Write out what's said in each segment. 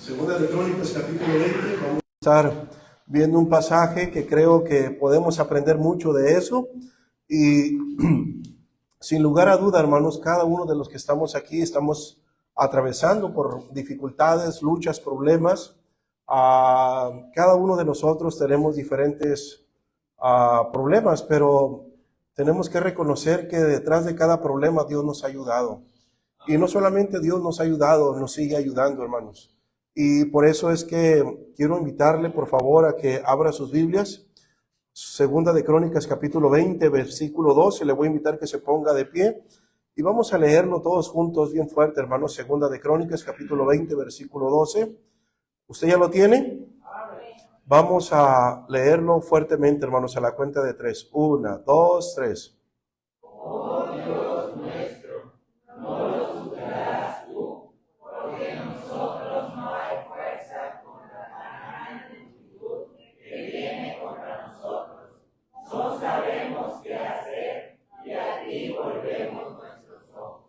Segunda de Crónicas, capítulo 20. Vamos a estar viendo un pasaje que creo que podemos aprender mucho de eso. Y sin lugar a duda, hermanos, cada uno de los que estamos aquí estamos atravesando por dificultades, luchas, problemas. Cada uno de nosotros tenemos diferentes problemas, pero tenemos que reconocer que detrás de cada problema Dios nos ha ayudado. Y no solamente Dios nos ha ayudado, nos sigue ayudando, hermanos. Y por eso es que quiero invitarle, por favor, a que abra sus Biblias. Segunda de Crónicas, capítulo 20, versículo 12. Le voy a invitar que se ponga de pie. Y vamos a leerlo todos juntos bien fuerte, hermanos. Segunda de Crónicas, capítulo 20, versículo 12. ¿Usted ya lo tiene? Vamos a leerlo fuertemente, hermanos, a la cuenta de 3. 1, 2, 3. Oh Dios nuestro, no lo superarás tú, porque en nosotros no hay fuerza contra tan grande multitud que viene contra nosotros. No sabemos qué hacer y a ti volvemos nuestros ojos.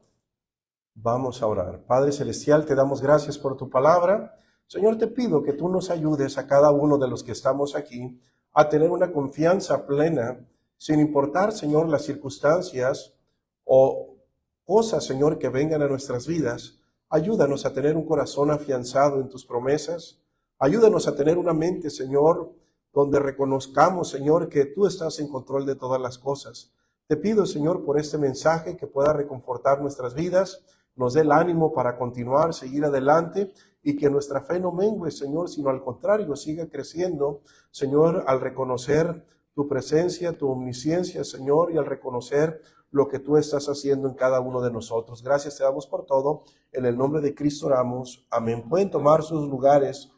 Vamos a orar. Padre Celestial, te damos gracias por tu palabra. Señor, te pido que tú nos ayudes a cada uno de los que estamos aquí a tener una confianza plena, sin importar, Señor, las circunstancias o cosas, Señor, que vengan a nuestras vidas. Ayúdanos a tener un corazón afianzado en tus promesas. Ayúdanos a tener una mente, Señor, donde reconozcamos, Señor, que tú estás en control de todas las cosas. Te pido, Señor, por este mensaje que pueda reconfortar nuestras vidas, nos dé el ánimo para continuar, seguir adelante, y que nuestra fe no mengue, Señor, sino al contrario, siga creciendo, Señor, al reconocer tu presencia, tu omnisciencia, Señor, y al reconocer lo que tú estás haciendo en cada uno de nosotros. Gracias te damos por todo. En el nombre de Cristo oramos. Amén. Pueden tomar sus lugares.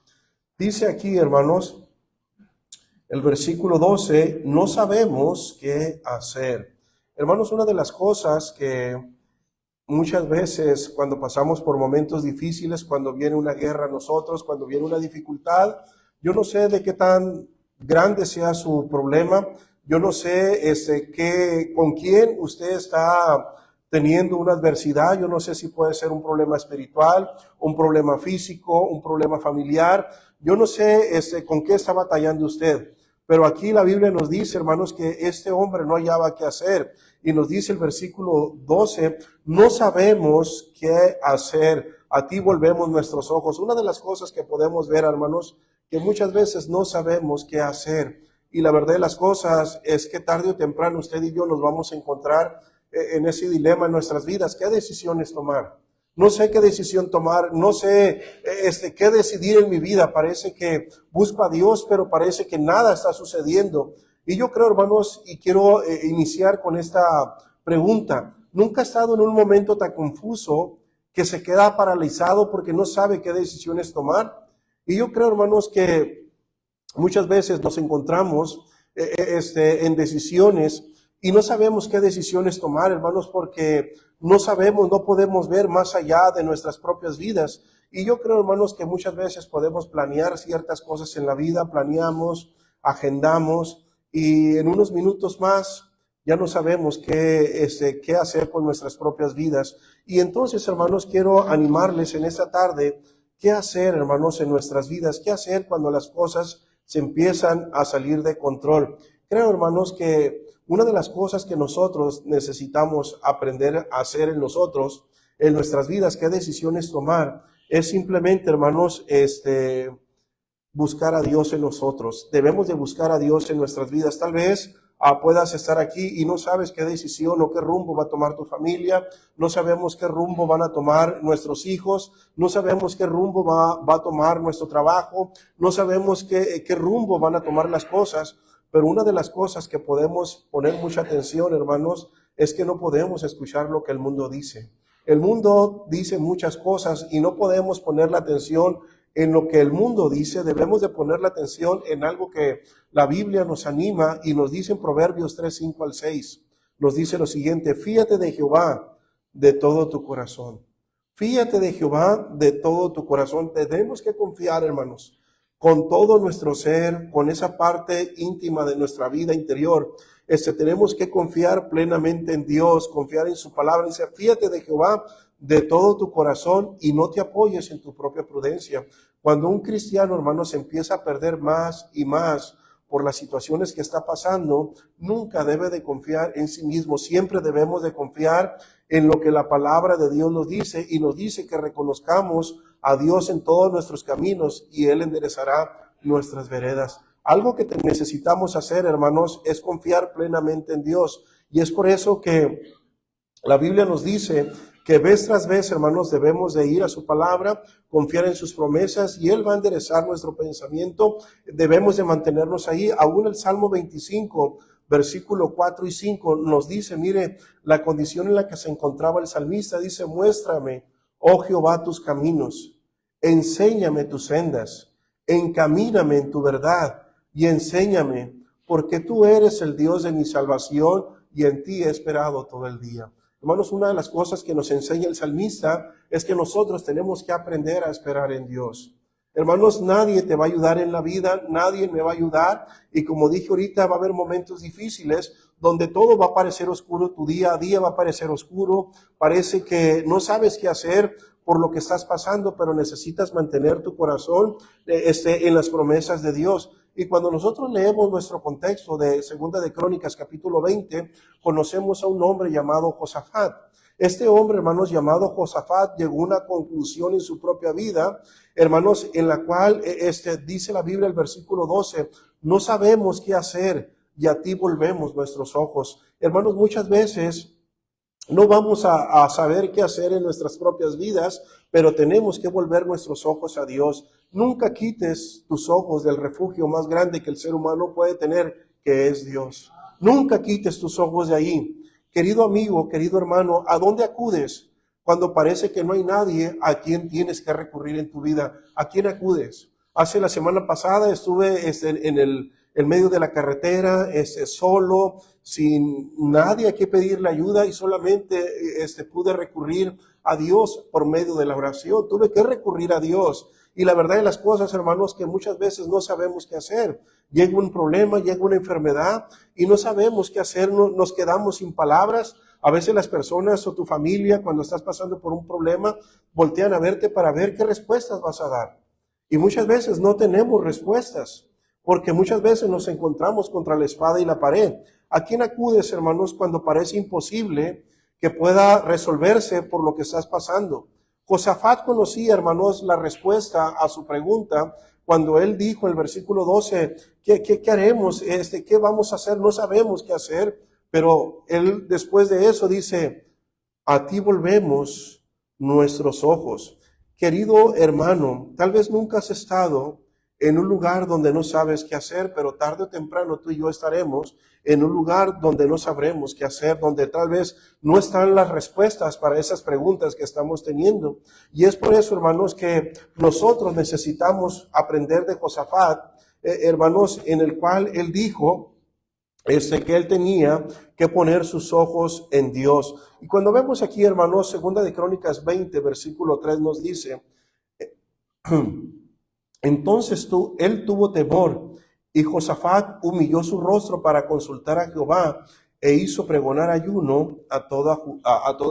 Dice aquí, hermanos, el versículo 12, no sabemos qué hacer. Hermanos, una de las cosas que muchas veces cuando pasamos por momentos difíciles, cuando viene una guerra a nosotros, cuando viene una dificultad, yo no sé de qué tan grande sea su problema, yo no sé con quién usted está teniendo una adversidad, yo no sé si puede ser un problema espiritual, un problema físico, un problema familiar, yo no sé con qué está batallando usted. Pero aquí la Biblia nos dice, hermanos, que este hombre no hallaba qué hacer. Y nos dice el versículo 12, no sabemos qué hacer. A ti volvemos nuestros ojos. Una de las cosas que podemos ver, hermanos, que muchas veces no sabemos qué hacer. Y la verdad de las cosas es que tarde o temprano usted y yo nos vamos a encontrar en ese dilema en nuestras vidas. ¿Qué decisiones tomar? No sé qué decisión tomar, no sé qué decidir en mi vida. Parece que busco a Dios, pero parece que nada está sucediendo. Y yo creo, hermanos, y quiero iniciar con esta pregunta. ¿Nunca ha estado en un momento tan confuso que se queda paralizado porque no sabe qué decisiones tomar? Y yo creo, hermanos, que muchas veces nos encontramos en decisiones y no sabemos qué decisiones tomar, hermanos, porque no sabemos, no podemos ver más allá de nuestras propias vidas. Y yo creo, hermanos, que muchas veces podemos planear ciertas cosas en la vida, planeamos, agendamos, y en unos minutos más ya no sabemos qué hacer con nuestras propias vidas. Y entonces, hermanos, quiero animarles en esta tarde, ¿qué hacer, hermanos, en nuestras vidas? ¿Qué hacer cuando las cosas se empiezan a salir de control? Creo, hermanos, que una de las cosas que nosotros necesitamos aprender a hacer en nosotros, en nuestras vidas, qué decisiones tomar, es simplemente, hermanos, buscar a Dios en nosotros. Debemos de buscar a Dios en nuestras vidas. Tal vez puedas estar aquí y no sabes qué decisión o qué rumbo va a tomar tu familia, no sabemos qué rumbo van a tomar nuestros hijos, no sabemos qué rumbo va a tomar nuestro trabajo, no sabemos qué rumbo van a tomar las cosas. Pero una de las cosas que podemos poner mucha atención, hermanos, es que no podemos escuchar lo que el mundo dice. El mundo dice muchas cosas y no podemos poner la atención en lo que el mundo dice. Debemos de poner la atención en algo que la Biblia nos anima y nos dice en Proverbios 3, 5 al 6. Nos dice lo siguiente: fíate de Jehová de todo tu corazón. Fíate de Jehová de todo tu corazón. Tenemos que confiar, hermanos, con todo nuestro ser, con esa parte íntima de nuestra vida interior. Tenemos que confiar plenamente en Dios, confiar en su palabra. Dice, fíate de Jehová de todo tu corazón y no te apoyes en tu propia prudencia. Cuando un cristiano, hermanos, empieza a perder más y más por las situaciones que está pasando, nunca debe de confiar en sí mismo. Siempre debemos de confiar en lo que la palabra de Dios nos dice, y nos dice que reconozcamos a Dios en todos nuestros caminos y Él enderezará nuestras veredas. Algo que necesitamos hacer, hermanos, es confiar plenamente en Dios. Y es por eso que la Biblia nos dice que vez tras vez, hermanos, debemos de ir a su palabra, confiar en sus promesas, y Él va a enderezar nuestro pensamiento. Debemos de mantenernos ahí. Aún el Salmo 25, versículo 4 y 5 nos dice, mire, la condición en la que se encontraba el salmista. Dice, muéstrame, oh Jehová, tus caminos, enséñame tus sendas, encamíname en tu verdad y enséñame, porque tú eres el Dios de mi salvación y en ti he esperado todo el día. Hermanos, una de las cosas que nos enseña el salmista es que nosotros tenemos que aprender a esperar en Dios. Hermanos, nadie te va a ayudar en la vida, nadie me va a ayudar, y como dije ahorita, va a haber momentos difíciles donde todo va a parecer oscuro, tu día a día va a parecer oscuro, parece que no sabes qué hacer por lo que estás pasando, pero necesitas mantener tu corazón en las promesas de Dios. Y cuando nosotros leemos nuestro contexto de Segunda de Crónicas, capítulo 20, conocemos a un hombre llamado Josafat. Este hombre, hermanos, llamado Josafat, llegó a una conclusión en su propia vida, hermanos, en la cual dice la Biblia, el versículo 12, no sabemos qué hacer y a ti volvemos nuestros ojos. Hermanos, muchas veces no vamos a saber qué hacer en nuestras propias vidas, pero tenemos que volver nuestros ojos a Dios. Nunca quites tus ojos del refugio más grande que el ser humano puede tener, que es Dios. Nunca quites tus ojos de ahí. Querido amigo, querido hermano, ¿a dónde acudes cuando parece que no hay nadie a quien tienes que recurrir en tu vida? ¿A quién acudes? Hace la semana pasada estuve en medio de la carretera, solo, sin nadie a quien pedirle ayuda, y solamente pude recurrir a Dios por medio de la oración. Tuve que recurrir a Dios. Y la verdad de las cosas, hermanos, que muchas veces no sabemos qué hacer. Llega un problema, llega una enfermedad y no sabemos qué hacer, nos quedamos sin palabras. A veces las personas o tu familia, cuando estás pasando por un problema, voltean a verte para ver qué respuestas vas a dar. Y muchas veces no tenemos respuestas, porque muchas veces nos encontramos contra la espada y la pared. ¿A quién acudes, hermanos, cuando parece imposible que pueda resolverse por lo que estás pasando? Josafat conocía, hermanos, la respuesta a su pregunta cuando él dijo en el versículo 12, ¿qué haremos? ¿Qué vamos a hacer? No sabemos qué hacer, pero él después de eso dice, a ti volvemos nuestros ojos. Querido hermano, tal vez nunca has estado en un lugar donde no sabes qué hacer, pero tarde o temprano tú y yo estaremos en un lugar donde no sabremos qué hacer, donde tal vez no están las respuestas para esas preguntas que estamos teniendo. Y es por eso, hermanos, que nosotros necesitamos aprender de Josafat, hermanos, en el cual él dijo que él tenía que poner sus ojos en Dios. Y cuando vemos aquí, hermanos, Segunda de Crónicas 20, versículo 3 nos dice, entonces él tuvo temor, y Josafat humilló su rostro para consultar a Jehová, e hizo pregonar ayuno a toda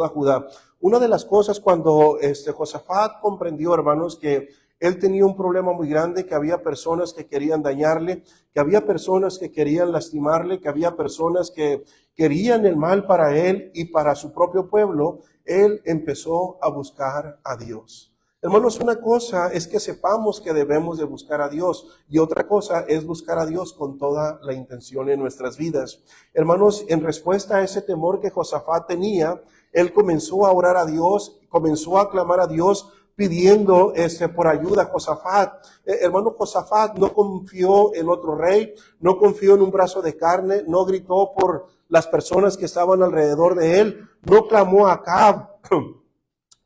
Judá. Una de las cosas cuando Josafat comprendió, hermanos, que él tenía un problema muy grande, que había personas que querían dañarle, que había personas que querían lastimarle, que había personas que querían el mal para él y para su propio pueblo, él empezó a buscar a Dios. Hermanos, una cosa es que sepamos que debemos de buscar a Dios, y otra cosa es buscar a Dios con toda la intención en nuestras vidas. Hermanos, en respuesta a ese temor que Josafat tenía, él comenzó a orar a Dios, comenzó a clamar a Dios, pidiendo por ayuda a Josafat. Hermano, Josafat no confió en otro rey, no confió en un brazo de carne, no gritó por las personas que estaban alrededor de él, no clamó a Acab,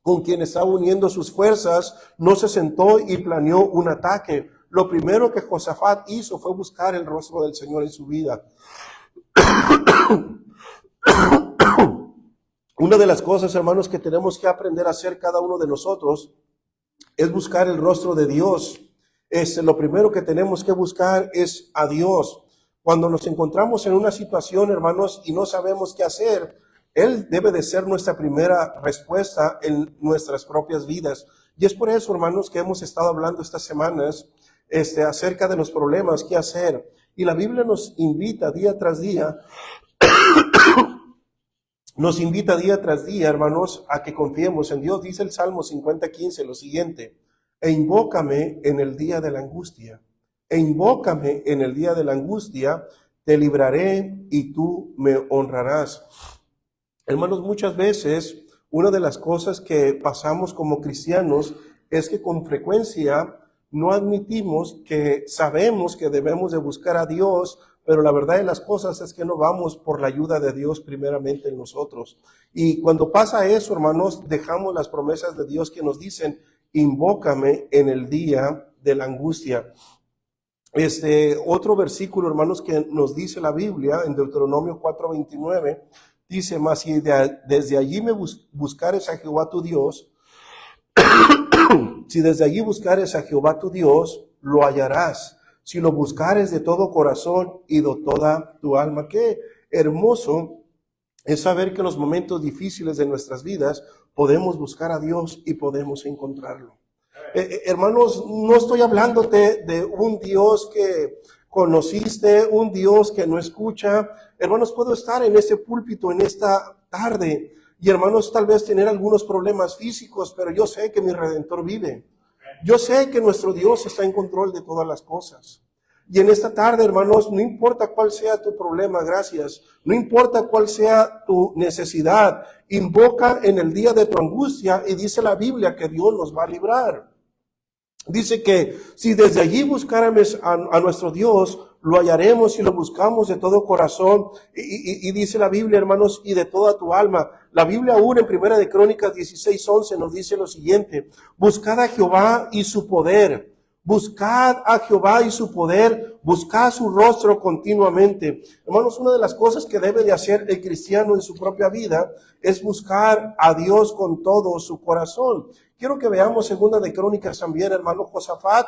con quien estaba uniendo sus fuerzas, no se sentó y planeó un ataque. Lo primero que Josafat hizo fue buscar el rostro del Señor en su vida. Una de las cosas, hermanos, que tenemos que aprender a hacer cada uno de nosotros es buscar el rostro de Dios. Lo primero que tenemos que buscar es a Dios. Cuando nos encontramos en una situación, hermanos, y no sabemos qué hacer, Él debe de ser nuestra primera respuesta en nuestras propias vidas. Y es por eso, hermanos, que hemos estado hablando estas semanas acerca de los problemas, qué hacer. Y la Biblia nos invita día tras día, hermanos, a que confiemos en Dios. Dice el Salmo 50:15 lo siguiente: e invócame en el día de la angustia. E invócame en el día de la angustia, te libraré y tú me honrarás. Hermanos, muchas veces una de las cosas que pasamos como cristianos es que con frecuencia no admitimos que sabemos que debemos de buscar a Dios, pero la verdad de las cosas es que no vamos por la ayuda de Dios primeramente en nosotros. Y cuando pasa eso, hermanos, dejamos las promesas de Dios que nos dicen: invócame en el día de la angustia. Otro versículo, hermanos, que nos dice la Biblia en Deuteronomio 4:29, dice: mas si desde allí me buscares a Jehová tu Dios, si desde allí buscares a Jehová tu Dios, lo hallarás, si lo buscares de todo corazón y de toda tu alma. Qué hermoso es saber que en los momentos difíciles de nuestras vidas podemos buscar a Dios y podemos encontrarlo. Hermanos, no estoy hablándote de un Dios que conociste, un Dios que no escucha. Hermanos, puedo estar en este púlpito en esta tarde y, hermanos, tal vez tener algunos problemas físicos, pero yo sé que mi Redentor vive. Yo sé que nuestro Dios está en control de todas las cosas. Y en esta tarde, hermanos, no importa cuál sea tu problema, gracias, no importa cuál sea tu necesidad, invoca en el día de tu angustia y dice la Biblia que Dios nos va a librar. Dice que si desde allí buscáramos a nuestro Dios, lo hallaremos y lo buscamos de todo corazón. Y dice la Biblia, hermanos, y de toda tu alma. La Biblia aún en Primera de Crónicas 16:11 nos dice lo siguiente: buscad a Jehová y su poder. Buscad a Jehová y su poder, buscad su rostro continuamente. Hermanos, una de las cosas que debe de hacer el cristiano en su propia vida es buscar a Dios con todo su corazón. Quiero que veamos Segunda de Crónicas también, hermano. Josafat,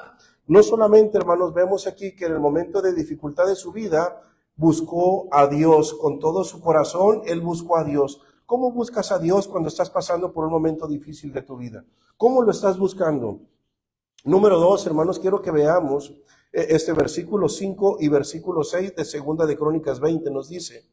no solamente, hermanos, vemos aquí que en el momento de dificultad de su vida, buscó a Dios con todo su corazón, él buscó a Dios. ¿Cómo buscas a Dios cuando estás pasando por un momento difícil de tu vida? ¿Cómo lo estás buscando? Número 2, hermanos, quiero que veamos este versículo 5 y versículo 6 de Segunda de Crónicas 20 nos dice: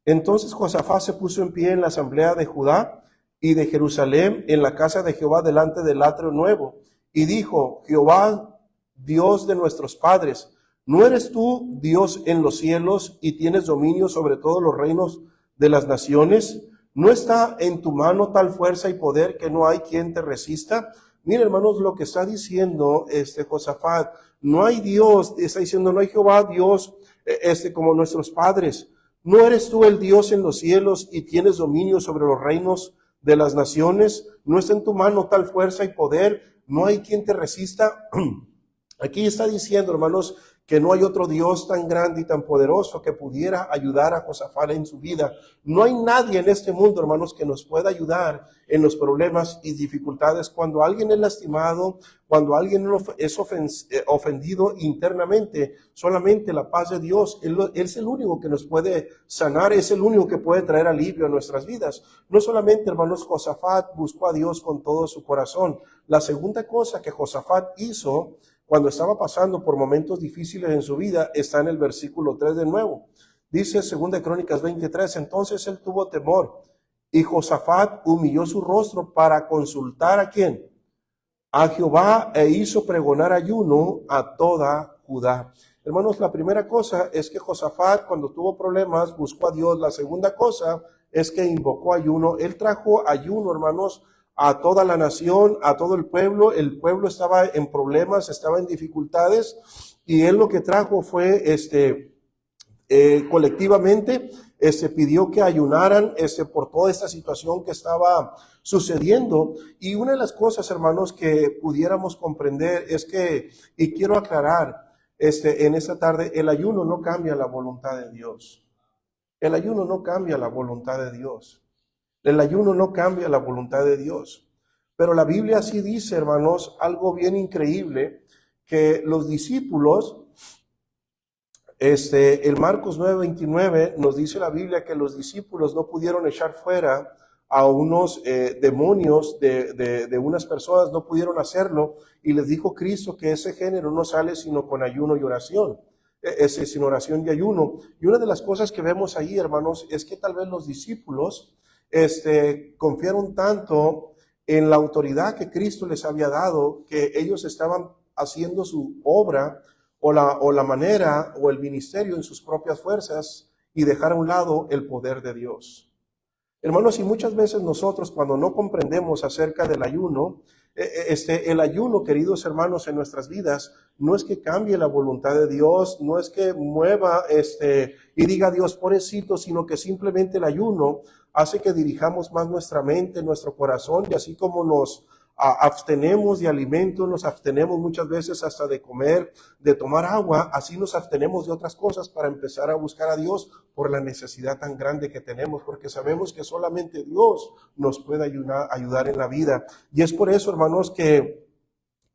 entonces Josafat se puso en pie en la asamblea de Judá y de Jerusalén en la casa de Jehová delante del atrio nuevo y dijo: Jehová, Dios de nuestros padres, ¿no eres tú Dios en los cielos y tienes dominio sobre todos los reinos de las naciones? ¿No está en tu mano tal fuerza y poder que no hay quien te resista? Mira, hermanos, lo que está diciendo Josafat: no hay Dios, está diciendo, no hay Jehová Dios como nuestros padres. ¿No eres tú el Dios en los cielos y tienes dominio sobre los reinos de las naciones? ¿No está en tu mano tal fuerza y poder? ¿No hay quien te resista? Aquí está diciendo, hermanos, que no hay otro Dios tan grande y tan poderoso que pudiera ayudar a Josafat en su vida. No hay nadie en este mundo, hermanos, que nos pueda ayudar en los problemas y dificultades. Cuando alguien es lastimado, cuando alguien es ofendido internamente, solamente la paz de Dios, Él es el único que nos puede sanar, es el único que puede traer alivio a nuestras vidas. No solamente, hermanos, Josafat buscó a Dios con todo su corazón. La segunda cosa que Josafat hizo cuando estaba pasando por momentos difíciles en su vida está en el versículo 3 de nuevo. Dice 2 Crónicas 23, entonces él tuvo temor y Josafat humilló su rostro para consultar ¿a quién? A Jehová, e hizo pregonar ayuno a toda Judá. Hermanos, la primera cosa es que Josafat, cuando tuvo problemas, buscó a Dios. La segunda cosa es que invocó ayuno. Él trajo ayuno, hermanos, a toda la nación, a todo el pueblo. El pueblo estaba en problemas, estaba en dificultades, y él lo que trajo fue colectivamente pidió que ayunaran por toda esta situación que estaba sucediendo. Y una de las cosas, hermanos, que pudiéramos comprender es que, y quiero aclarar en esta tarde, el ayuno no cambia la voluntad de Dios. El ayuno no cambia la voluntad de Dios. El ayuno no cambia la voluntad de Dios. Pero la Biblia sí dice, hermanos, algo bien increíble, que los discípulos En Marcos 9:29 nos dice la Biblia que los discípulos no pudieron echar fuera a unos demonios de unas personas, no pudieron hacerlo, y les dijo Cristo que ese género no sale sino con ayuno y oración, sin oración y ayuno. Y una de las cosas que vemos ahí, hermanos, es que tal vez los discípulos confiaron tanto en la autoridad que Cristo les había dado, que ellos estaban haciendo su obra o la manera o el ministerio en sus propias fuerzas y dejar a un lado el poder de Dios. Hermanos, y muchas veces nosotros cuando no comprendemos acerca del ayuno, el ayuno, queridos hermanos, en nuestras vidas, no es que cambie la voluntad de Dios, no es que mueva y diga Dios pobrecito, sino que simplemente el ayuno hace que dirijamos más nuestra mente, nuestro corazón, y así como nos abstenemos de alimentos, nos abstenemos muchas veces hasta de comer, de tomar agua, así nos abstenemos de otras cosas para empezar a buscar a Dios por la necesidad tan grande que tenemos, porque sabemos que solamente Dios nos puede ayudar en la vida. Y es por eso, hermanos, que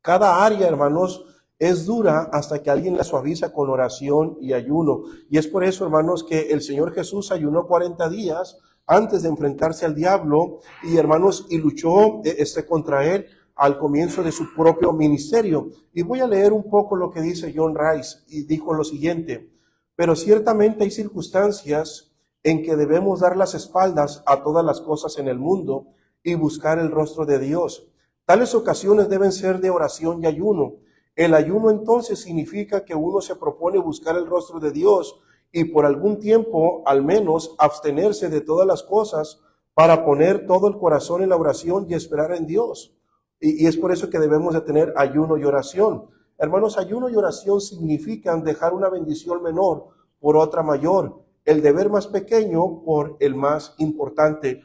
cada área, hermanos, es dura hasta que alguien la suaviza con oración y ayuno. Y es por eso, hermanos, que el Señor Jesús ayunó 40 días antes de enfrentarse al diablo y, hermanos, y luchó contra él al comienzo de su propio ministerio. Y voy a leer un poco lo que dice John Rice, y dijo lo siguiente: pero ciertamente hay circunstancias en que debemos dar las espaldas a todas las cosas en el mundo y buscar el rostro de Dios. Tales ocasiones deben ser de oración y ayuno. El ayuno entonces significa que uno se propone buscar el rostro de Dios y por algún tiempo, al menos, abstenerse de todas las cosas para poner todo el corazón en la oración y esperar en Dios. Y es por eso que debemos de tener ayuno y oración. Hermanos, ayuno y oración significan dejar una bendición menor por otra mayor, el deber más pequeño por el más importante.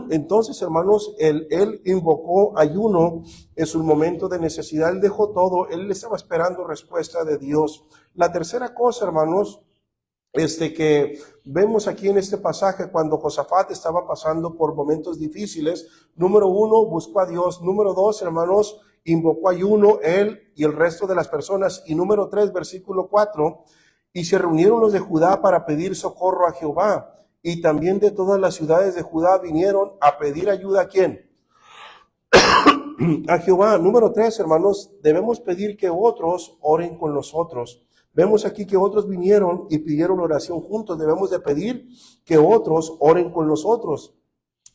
Entonces, hermanos, él invocó ayuno en su momento de necesidad. Él dejó todo, él estaba esperando respuesta de Dios. La tercera cosa, hermanos, que vemos aquí en este pasaje, cuando Josafat estaba pasando por momentos difíciles, número 1, buscó a Dios. Número 2, hermanos, invocó ayuno él y el resto de las personas. Y número 3, versículo 4, y se reunieron los de Judá para pedir socorro a Jehová. Y también de todas las ciudades de Judá vinieron a pedir ayuda. ¿A quién? A Jehová. Número 3, hermanos, debemos pedir que otros oren con nosotros. Vemos aquí que otros vinieron y pidieron oración juntos. Debemos de pedir que otros oren con nosotros.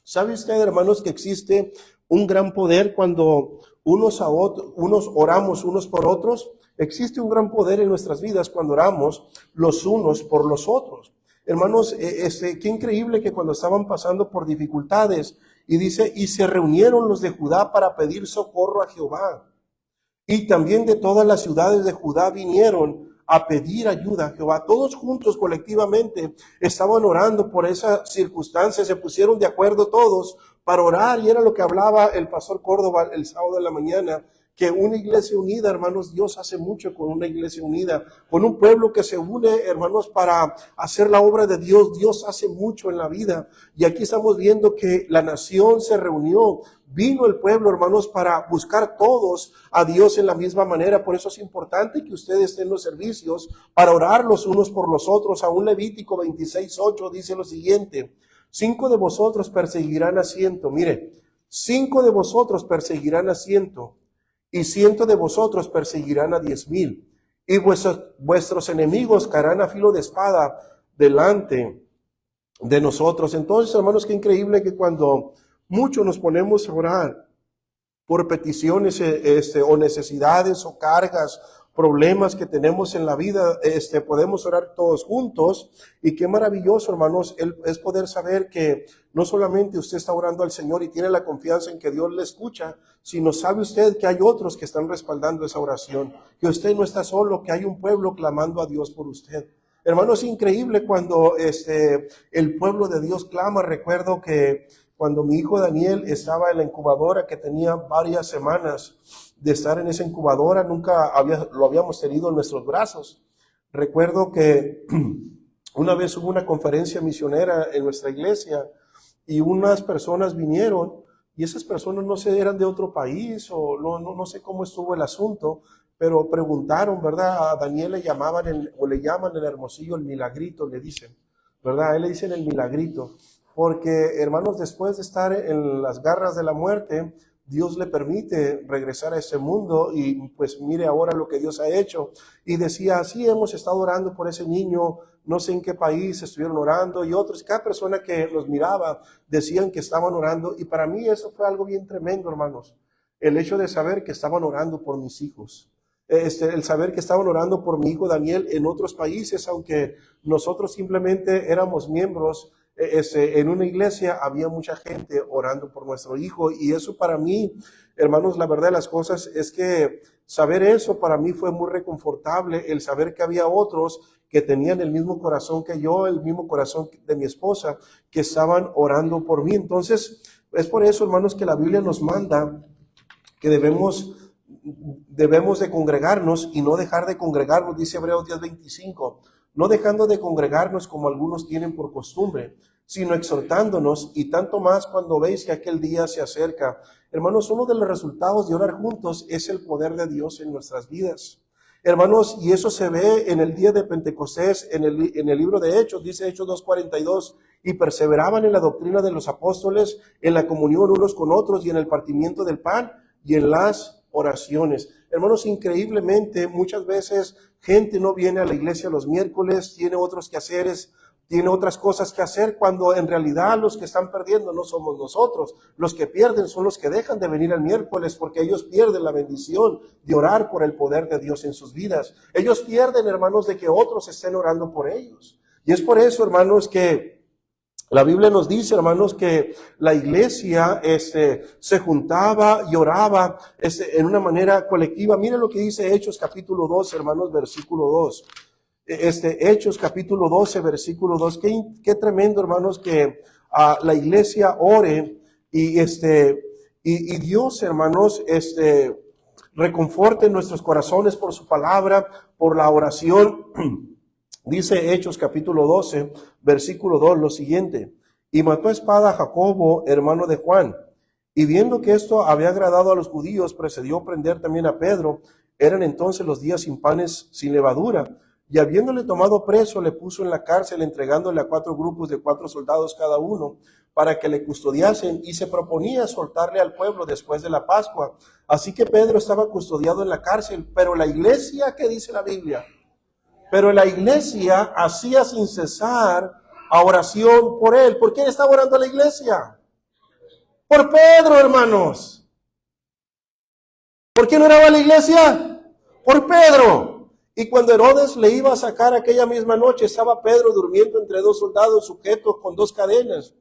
¿Sabe usted, hermanos, que existe un gran poder cuando unos oramos unos por otros? Existe un gran poder en nuestras vidas cuando oramos los unos por los otros. Hermanos, qué increíble que cuando estaban pasando por dificultades, y dice, y se reunieron los de Judá para pedir socorro a Jehová. Y también de todas las ciudades de Judá vinieron a pedir ayuda a Jehová. Todos juntos, colectivamente, estaban orando por esa circunstancia, se pusieron de acuerdo todos para orar, y era lo que hablaba el pastor Córdoba el sábado de la mañana, que una iglesia unida, hermanos, Dios hace mucho con una iglesia unida, con un pueblo que se une, hermanos, para hacer la obra de Dios. Dios hace mucho en la vida, y aquí estamos viendo que la nación se reunió, vino el pueblo, hermanos, para buscar todos a Dios en la misma manera. Por eso es importante que ustedes estén en los servicios para orar los unos por los otros. Aún Levítico 26:8 dice lo siguiente: 5 de vosotros perseguirán a 100, mire, 5 de vosotros perseguirán a 100, y 100 de vosotros perseguirán a 10,000, y vuestros enemigos caerán a filo de espada delante de nosotros. Entonces, hermanos, qué increíble que cuando muchos nos ponemos a orar por peticiones o necesidades o cargas, problemas que tenemos en la vida, podemos orar todos juntos. Y qué maravilloso, hermanos, es poder saber que no solamente usted está orando al Señor y tiene la confianza en que Dios le escucha, sino sabe usted que hay otros que están respaldando esa oración, que usted no está solo, que hay un pueblo clamando a Dios por usted. Hermanos, es increíble cuando el pueblo de Dios clama. Recuerdo que cuando mi hijo Daniel estaba en la incubadora, que tenía varias semanas de estar en esa incubadora, nunca lo habíamos tenido en nuestros brazos. Recuerdo que una vez hubo una conferencia misionera en nuestra iglesia y unas personas vinieron, y esas personas no sé, eran de otro país o no sé cómo estuvo el asunto, pero preguntaron, ¿verdad? A Daniel le llamaban, o le llaman el Hermosillo el milagrito, le dicen, ¿verdad? A él le dicen el milagrito, porque hermanos, después de estar en las garras de la muerte, Dios le permite regresar a ese mundo y pues mire ahora lo que Dios ha hecho. Y decía, así hemos estado orando por ese niño, no sé en qué país estuvieron orando, y otros, cada persona que los miraba decían que estaban orando, y para mí eso fue algo bien tremendo, hermanos, el hecho de saber que estaban orando por mis hijos. El saber que estaban orando por mi hijo Daniel en otros países, aunque nosotros simplemente éramos miembros en una iglesia, había mucha gente orando por nuestro hijo, y eso para mí, hermanos, la verdad de las cosas es que saber eso para mí fue muy reconfortable, el saber que había otros que tenían el mismo corazón que yo, el mismo corazón de mi esposa, que estaban orando por mí. Entonces, es por eso, hermanos, que la Biblia nos manda que debemos de congregarnos y no dejar de congregarnos, dice Hebreos 10:25, no dejando de congregarnos como algunos tienen por costumbre, sino exhortándonos, y tanto más cuando veis que aquel día se acerca. Hermanos, uno de los resultados de orar juntos es el poder de Dios en nuestras vidas. Hermanos, y eso se ve en el día de Pentecostés, en el libro de Hechos, dice Hechos 2:42, y perseveraban en la doctrina de los apóstoles, en la comunión unos con otros, y en el partimiento del pan, y en las oraciones. Hermanos, increíblemente, muchas veces gente no viene a la iglesia los miércoles, tiene otros quehaceres, tiene otras cosas que hacer, cuando en realidad los que están perdiendo no somos nosotros. Los que pierden son los que dejan de venir el miércoles, porque ellos pierden la bendición de orar por el poder de Dios en sus vidas. Ellos pierden, hermanos, de que otros estén orando por ellos. Y es por eso, hermanos, que la Biblia nos dice, hermanos, que la iglesia se juntaba y oraba en una manera colectiva. Miren lo que dice Hechos capítulo 12, hermanos, versículo 2. Hechos capítulo 12, versículo 2. Qué tremendo, hermanos, que la iglesia ore y Dios, hermanos, reconforte nuestros corazones por su palabra, por la oración. Dice Hechos capítulo 12, versículo 2, lo siguiente: y mató a espada a Jacobo, hermano de Juan, y viendo que esto había agradado a los judíos, procedió a prender también a Pedro. Eran entonces los días sin panes, sin levadura, y habiéndole tomado preso, le puso en la cárcel, entregándole a 4 grupos de 4 soldados cada uno, para que le custodiasen, y se proponía soltarle al pueblo después de la Pascua. Así que Pedro estaba custodiado en la cárcel, pero la iglesia, ¿qué dice la Biblia? Pero la iglesia hacía sin cesar oración por él. ¿Por quién estaba orando la iglesia? Por Pedro, hermanos. ¿Por quién oraba la iglesia? Por Pedro. Y cuando Herodes le iba a sacar aquella misma noche, estaba Pedro durmiendo entre 2 soldados sujetos con 2 cadenas.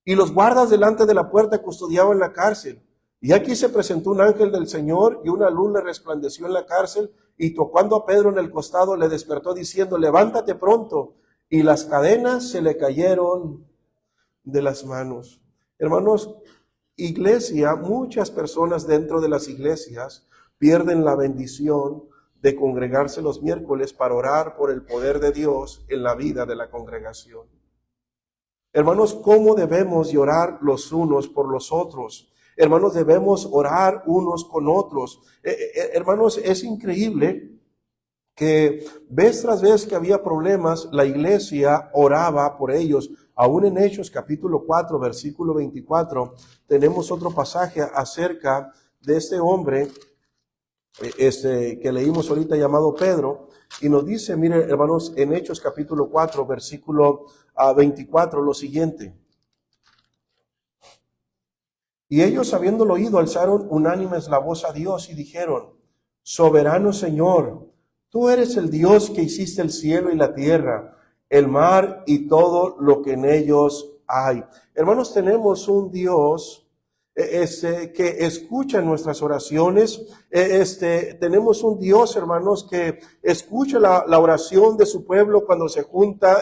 Y los guardas delante de la puerta custodiaban la cárcel. Y aquí se presentó un ángel del Señor, y una luz le resplandeció en la cárcel, y tocando a Pedro en el costado le despertó diciendo: levántate pronto. Y las cadenas se le cayeron de las manos. Hermanos, iglesia, muchas personas dentro de las iglesias pierden la bendición de congregarse los miércoles para orar por el poder de Dios en la vida de la congregación. Hermanos, ¿cómo debemos de orar los unos por los otros? Hermanos, debemos orar unos con otros. Hermanos, es increíble que vez tras vez que había problemas, la iglesia oraba por ellos. Aún en Hechos capítulo 4, versículo 24, tenemos otro pasaje acerca de este hombre que leímos ahorita, llamado Pedro, y nos dice, mire, hermanos, en Hechos capítulo 4, versículo 24, lo siguiente: y ellos, habiéndolo oído, alzaron unánimes la voz a Dios y dijeron: soberano Señor, tú eres el Dios que hiciste el cielo y la tierra, el mar y todo lo que en ellos hay. Hermanos, tenemos un Dios que escucha nuestras oraciones. Tenemos un Dios, hermanos, que escucha la oración de su pueblo cuando se junta.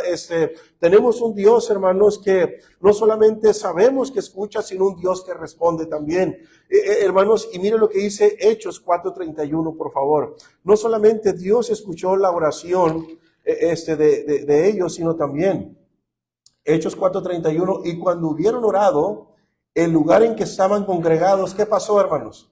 Tenemos un Dios, hermanos, que no solamente sabemos que escucha, sino un Dios que responde también. Hermanos, y mire lo que dice Hechos 4:31, por favor. No solamente Dios escuchó la oración de ellos, sino también Hechos 4:31, y cuando hubieron orado, el lugar en que estaban congregados, ¿qué pasó, hermanos?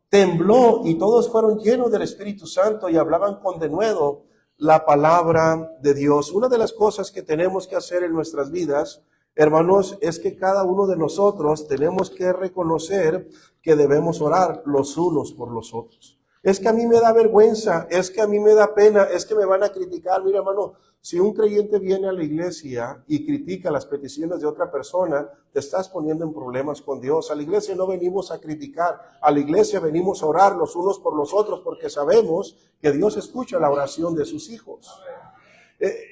tembló y todos fueron llenos del Espíritu Santo y hablaban con denuedo la palabra de Dios. Una de las cosas que tenemos que hacer en nuestras vidas, hermanos, es que cada uno de nosotros tenemos que reconocer que debemos orar los unos por los otros. Es que a mí me da vergüenza, es que a mí me da pena, es que me van a criticar. Mira, hermano, si un creyente viene a la iglesia y critica las peticiones de otra persona, te estás poniendo en problemas con Dios. A la iglesia no venimos a criticar, a la iglesia venimos a orar los unos por los otros porque sabemos que Dios escucha la oración de sus hijos.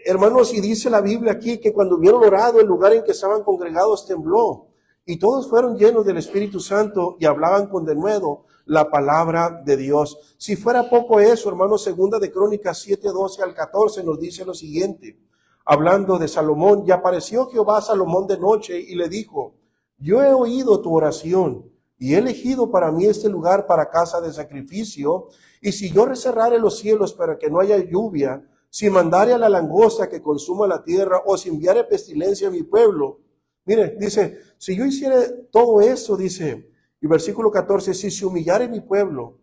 Hermanos, y dice la Biblia aquí que cuando hubieron orado, el lugar en que estaban congregados tembló y todos fueron llenos del Espíritu Santo y hablaban con denuedo la palabra de Dios. Si fuera poco eso, hermanos, segunda de Crónicas 7:12 al 14 nos dice lo siguiente, hablando de Salomón: y apareció Jehová a Salomón de noche y le dijo: yo he oído tu oración y he elegido para mí este lugar para casa de sacrificio, y si yo recerrare los cielos para que no haya lluvia, si mandare a la langosta que consuma la tierra, o si enviare pestilencia a mi pueblo. Mire, dice, si yo hiciera todo eso, dice, y versículo 14, si se humillare mi pueblo,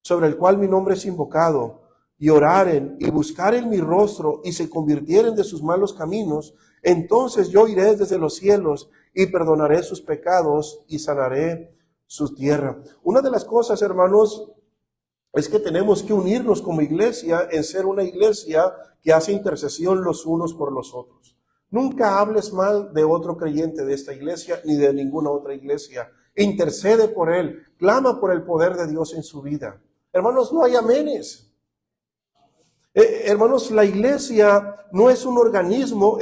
sobre el cual mi nombre es invocado, y oraren y buscaren mi rostro, y se convirtieren de sus malos caminos, entonces yo iré desde los cielos y perdonaré sus pecados y sanaré su tierra. Una de las cosas, hermanos, es que tenemos que unirnos como iglesia en ser una iglesia que hace intercesión los unos por los otros. Nunca hables mal de otro creyente de esta iglesia ni de ninguna otra iglesia. Intercede por él, clama por el poder de Dios en su vida. Hermanos, no hay amenes. Hermanos, la iglesia no es un organismo,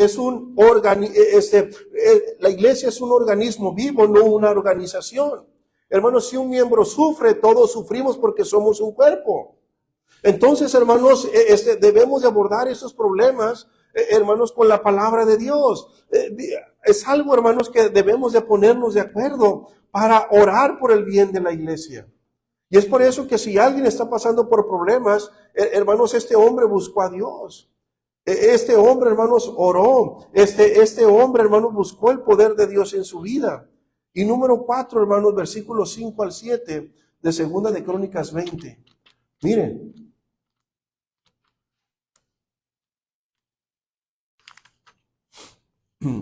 la iglesia es un organismo vivo, no una organización. Hermanos, si un miembro sufre, todos sufrimos porque somos un cuerpo. Entonces, hermanos, debemos de abordar esos problemas, hermanos, con la palabra de Dios. Es algo, hermanos, que debemos de ponernos de acuerdo para orar por el bien de la iglesia. Y es por eso que si alguien está pasando por problemas, hermanos, este hombre buscó a Dios. Este hombre, hermanos, oró. Este hombre, hermanos, buscó el poder de Dios en su vida. Y número 4, hermanos, versículos 5 al 7 de segunda de Crónicas 20. Miren.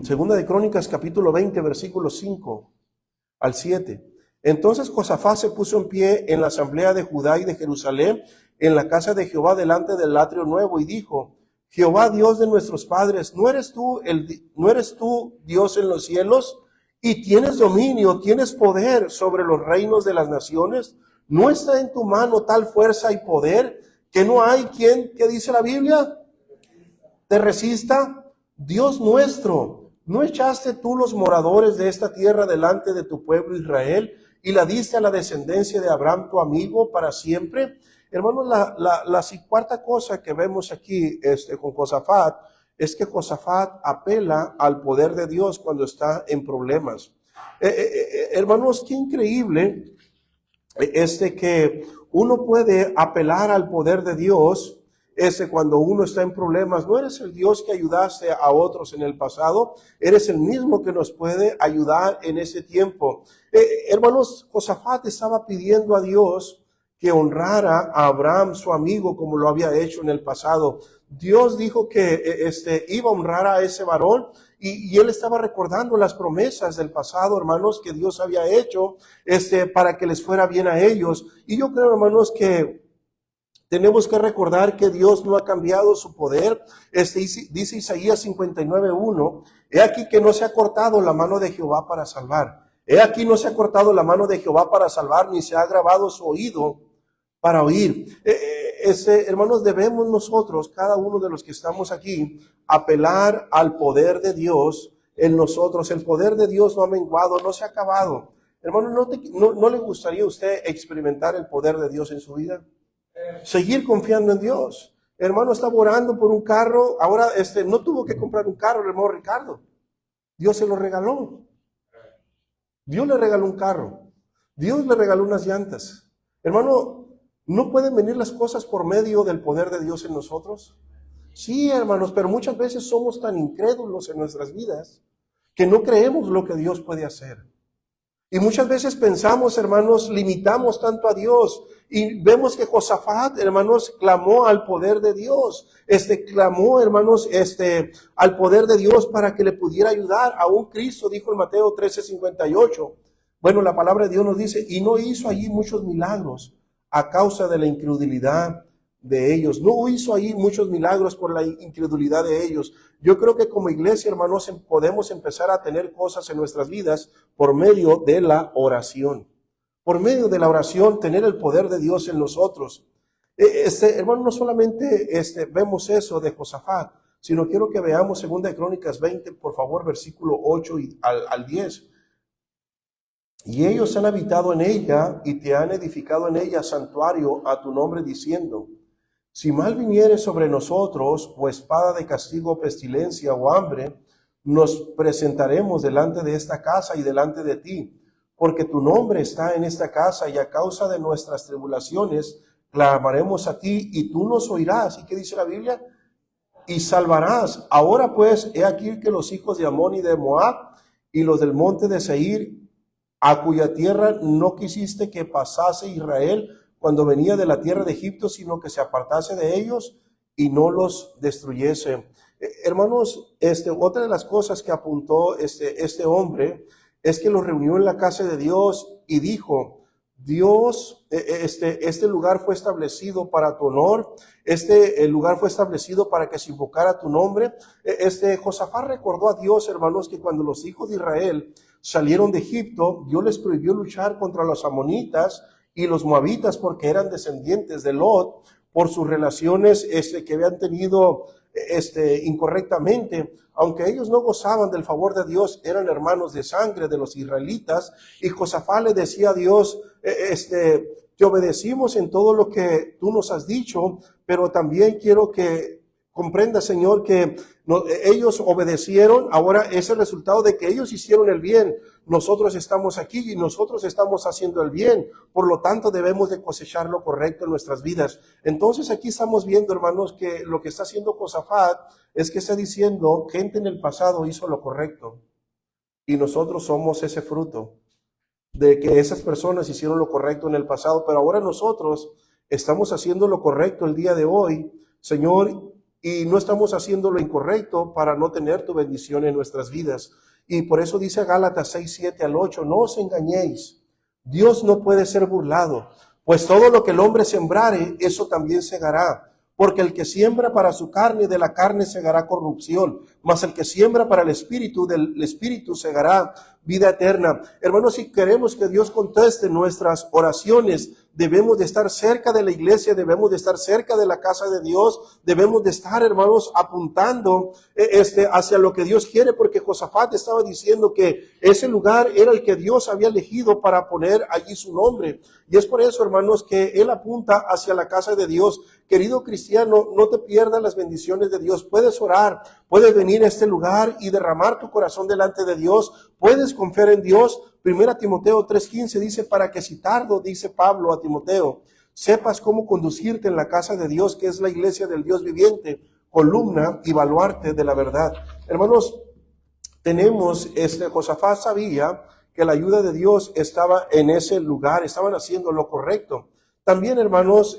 Segunda de Crónicas capítulo 20, versículos 5 al 7. Entonces Josafat se puso en pie en la asamblea de Judá y de Jerusalén, en la casa de Jehová delante del atrio nuevo, y dijo: Jehová, Dios de nuestros padres, ¿no eres tú Dios en los cielos? Y tienes dominio, tienes poder sobre los reinos de las naciones. ¿No está en tu mano tal fuerza y poder que no hay quien, ¿qué dice la Biblia?, te resista? Dios nuestro, ¿no echaste tú los moradores de esta tierra delante de tu pueblo Israel y la diste a la descendencia de Abraham tu amigo para siempre? Hermanos, la cuarta cosa que vemos aquí con Josafat es que Josafat apela al poder de Dios cuando está en problemas. Hermanos, qué increíble que uno puede apelar al poder de Dios cuando uno está en problemas. No eres el Dios que ayudaste a otros en el pasado, eres el mismo que nos puede ayudar en ese tiempo. Hermanos, Josafat estaba pidiendo a Dios que honrara a Abraham, su amigo, como lo había hecho en el pasado. Dios dijo que iba a honrar a ese varón y él estaba recordando las promesas del pasado, hermanos, que Dios había hecho para que les fuera bien a ellos. Y yo creo, hermanos, que tenemos que recordar que Dios no ha cambiado su poder. Dice Isaías 59:1, he aquí que no se ha cortado la mano de Jehová para salvar. He aquí no se ha cortado la mano de Jehová para salvar, ni se ha agravado su oído para oír. Hermanos, debemos nosotros, cada uno de los que estamos aquí, apelar al poder de Dios en nosotros. El poder de Dios no ha menguado, no se ha acabado. Hermano, ¿no le gustaría a usted experimentar el poder de Dios en su vida? Seguir confiando en Dios. Hermano, estaba orando por un carro, ahora no tuvo que comprar un carro, el hermano Ricardo. Dios se lo regaló. Dios le regaló un carro. Dios le regaló unas llantas. Hermano, ¿no pueden venir las cosas por medio del poder de Dios en nosotros? Sí, hermanos, pero muchas veces somos tan incrédulos en nuestras vidas que no creemos lo que Dios puede hacer. Y muchas veces pensamos, hermanos, limitamos tanto a Dios. Y vemos que Josafat, hermanos, clamó al poder de Dios. Clamó, hermanos, al poder de Dios para que le pudiera ayudar. Aún Cristo dijo en Mateo 13:58. Bueno, la palabra de Dios nos dice, y no hizo allí muchos milagros a causa de la incredulidad de ellos. No hizo allí muchos milagros por la incredulidad de ellos. Yo creo que como iglesia, hermanos, podemos empezar a tener cosas en nuestras vidas por medio de la oración. Por medio de la oración, tener el poder de Dios en nosotros. Hermano, no solamente vemos eso de Josafat, sino quiero que veamos 2 Crónicas 20, por favor, versículo 8 al 10. Y ellos han habitado en ella y te han edificado en ella santuario a tu nombre, diciendo, si mal viniere sobre nosotros, o espada de castigo, pestilencia o hambre, nos presentaremos delante de esta casa y delante de ti, porque tu nombre está en esta casa, y a causa de nuestras tribulaciones clamaremos a ti, y tú nos oirás. ¿Y qué dice la Biblia? Y salvarás. Ahora pues, he aquí que los hijos de Amón y de Moab, y los del monte de Seir, a cuya tierra no quisiste que pasase Israel cuando venía de la tierra de Egipto, sino que se apartase de ellos y no los destruyese. Hermanos, otra de las cosas que apuntó este hombre es que los reunió en la casa de Dios y dijo, Dios, este lugar fue establecido para tu honor, el lugar fue establecido para que se invocara tu nombre. Josafat recordó a Dios, hermanos, que cuando los hijos de Israel salieron de Egipto, Dios les prohibió luchar contra los amonitas y los moabitas porque eran descendientes de Lot por sus relaciones que habían tenido incorrectamente. Aunque ellos no gozaban del favor de Dios, eran hermanos de sangre de los israelitas. Y Josafat le decía a Dios, te obedecimos en todo lo que tú nos has dicho, pero también quiero que comprenda, Señor, que ellos obedecieron. Ahora es el resultado de que ellos hicieron el bien. Nosotros estamos aquí y nosotros estamos haciendo el bien. Por lo tanto, debemos de cosechar lo correcto en nuestras vidas. Entonces, aquí estamos viendo, hermanos, que lo que está haciendo Josafat es que está diciendo, gente en el pasado hizo lo correcto. Y nosotros somos ese fruto de que esas personas hicieron lo correcto en el pasado. Pero ahora nosotros estamos haciendo lo correcto el día de hoy, Señor, y no estamos haciendo lo incorrecto para no tener tu bendición en nuestras vidas. Y por eso dice Gálatas 6:7-8, no os engañéis, Dios no puede ser burlado, pues todo lo que el hombre sembrare, eso también segará. Porque el que siembra para su carne, de la carne segará corrupción, mas el que siembra para el espíritu, del espíritu segará vida eterna. Hermanos, si queremos que Dios conteste nuestras oraciones, debemos de estar cerca de la iglesia, debemos de estar cerca de la casa de Dios, debemos de estar, hermanos, apuntando hacia lo que Dios quiere, porque Josafat estaba diciendo que ese lugar era el que Dios había elegido para poner allí su nombre. Y es por eso, hermanos, que él apunta hacia la casa de Dios. Querido cristiano, no te pierdas las bendiciones de Dios. Puedes orar, puedes venir a este lugar y derramar tu corazón delante de Dios. Puedes confiar en Dios. 1 Timoteo 3:15 dice, para que si tardo, dice Pablo a Timoteo, sepas cómo conducirte en la casa de Dios, que es la iglesia del Dios viviente, columna y baluarte de la verdad. Hermanos, tenemos, Josafat sabía que la ayuda de Dios estaba en ese lugar, estaban haciendo lo correcto. También, hermanos,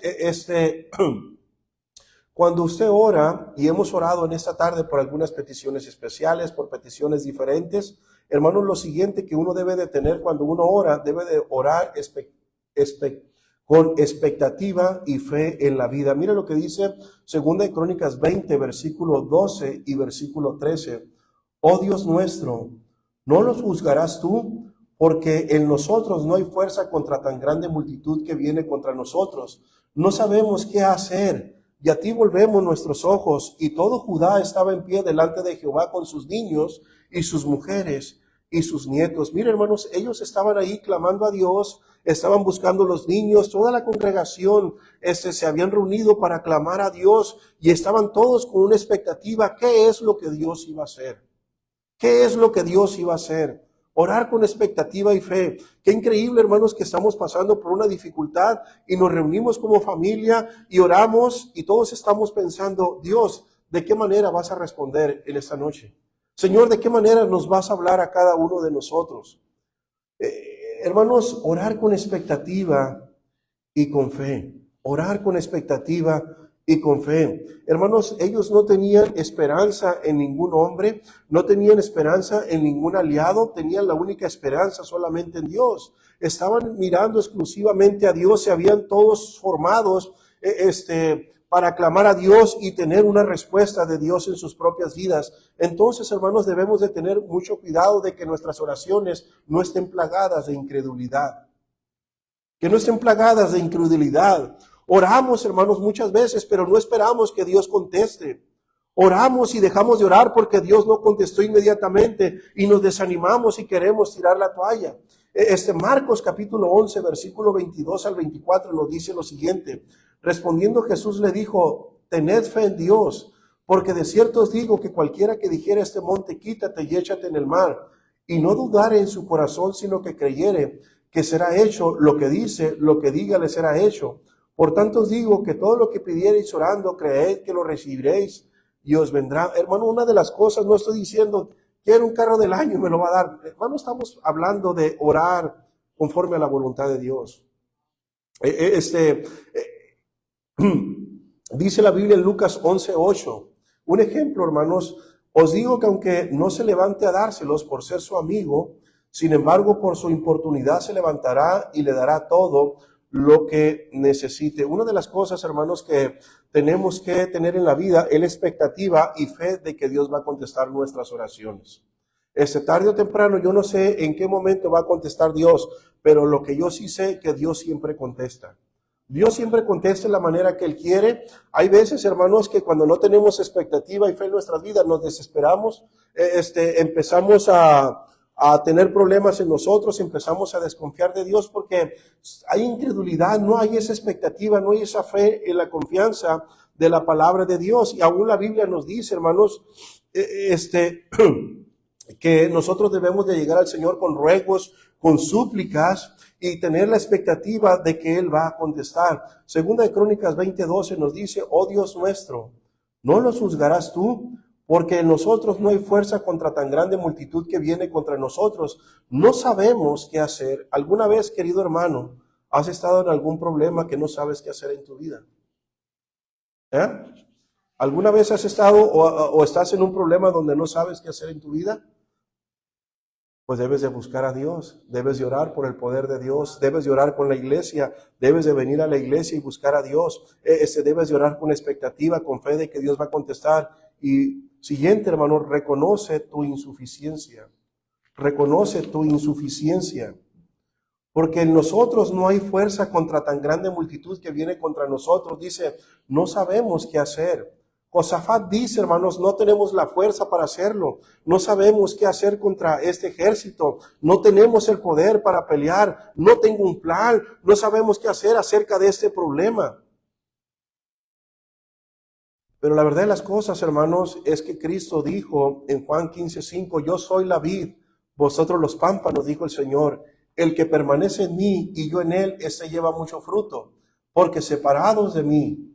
cuando usted ora, y hemos orado en esta tarde por algunas peticiones especiales, por peticiones diferentes, hermanos, lo siguiente que uno debe de tener cuando uno ora, debe de orar con expectativa y fe en la vida. Mira lo que dice 2 Crónicas 20, versículo 12 y versículo 13. Oh Dios nuestro, ¿no los juzgarás tú? Porque en nosotros no hay fuerza contra tan grande multitud que viene contra nosotros. No sabemos qué hacer, y a ti volvemos nuestros ojos. Y todo Judá estaba en pie delante de Jehová con sus niños y sus mujeres y sus nietos. Mira, hermanos, ellos estaban ahí clamando a Dios, estaban buscando los niños, toda la congregación se habían reunido para clamar a Dios y estaban todos con una expectativa. ¿Qué es lo que Dios iba a hacer? ¿Qué es lo que Dios iba a hacer? Orar con expectativa y fe. Qué increíble, hermanos, que estamos pasando por una dificultad y nos reunimos como familia y oramos y todos estamos pensando, Dios, ¿de qué manera vas a responder en esta noche? Señor, ¿de qué manera nos vas a hablar a cada uno de nosotros? Hermanos, orar con expectativa y con fe. Orar con expectativa y con fe. Hermanos, ellos no tenían esperanza en ningún hombre, no tenían esperanza en ningún aliado, tenían la única esperanza solamente en Dios. Estaban mirando exclusivamente a Dios, se habían todos formados para clamar a Dios y tener una respuesta de Dios en sus propias vidas. Entonces, hermanos, debemos de tener mucho cuidado de que nuestras oraciones no estén plagadas de incredulidad. Que no estén plagadas de incredulidad. Oramos, hermanos, muchas veces, pero no esperamos que Dios conteste. Oramos y dejamos de orar porque Dios no contestó inmediatamente y nos desanimamos y queremos tirar la toalla. Marcos capítulo 11, versículo 22 al 24 nos dice lo siguiente. Respondiendo Jesús le dijo, tened fe en Dios, porque de cierto os digo que cualquiera que dijere a este monte, quítate y échate en el mar, y no dudare en su corazón, sino que creyere que será hecho lo que dice, lo que diga le será hecho. Por tanto os digo que todo lo que pidiereis orando, creed que lo recibiréis y os vendrá. Hermano, una de las cosas, no estoy diciendo, quiero un carro del año y me lo va a dar. Hermano, estamos hablando de orar conforme a la voluntad de Dios. Dice la Biblia en Lucas 11:8, un ejemplo, hermanos, os digo que aunque no se levante a dárselos por ser su amigo, sin embargo, por su importunidad se levantará y le dará todo lo que necesite. Una de las cosas, hermanos, que tenemos que tener en la vida es la expectativa y fe de que Dios va a contestar nuestras oraciones. Tarde o temprano, yo no sé en qué momento va a contestar Dios, pero lo que yo sí sé es que Dios siempre contesta. Dios siempre contesta de la manera que Él quiere. Hay veces, hermanos, que cuando no tenemos expectativa y fe en nuestras vidas, nos desesperamos, empezamos a tener problemas en nosotros, empezamos a desconfiar de Dios porque hay incredulidad, no hay esa expectativa, no hay esa fe en la confianza de la palabra de Dios. Y aún la Biblia nos dice, hermanos, que nosotros debemos de llegar al Señor con ruegos, con súplicas y tener la expectativa de que Él va a contestar. Segunda de Crónicas 20:12 nos dice, oh Dios nuestro, ¿no los juzgarás tú? Porque en nosotros no hay fuerza contra tan grande multitud que viene contra nosotros. No sabemos qué hacer. ¿Alguna vez, querido hermano, has estado en algún problema que no sabes qué hacer en tu vida? ¿Alguna vez has estado o estás en un problema donde no sabes qué hacer en tu vida? Pues debes de buscar a Dios, debes de orar por el poder de Dios, debes de orar con la iglesia, debes de venir a la iglesia y buscar a Dios. Debes de orar con expectativa, con fe de que Dios va a contestar. Y siguiente, hermano, reconoce tu insuficiencia. Reconoce tu insuficiencia. Porque en nosotros no hay fuerza contra tan grande multitud que viene contra nosotros. Dice, no sabemos qué hacer. Josafat dice, hermanos, no tenemos la fuerza para hacerlo. No sabemos qué hacer contra este ejército. No tenemos el poder para pelear. No tengo un plan. No sabemos qué hacer acerca de este problema. Pero la verdad de las cosas, hermanos, es que Cristo dijo en Juan 15:5, yo soy la vid, vosotros los pámpanos, dijo el Señor. El que permanece en mí y yo en él, ese lleva mucho fruto. Porque separados de mí,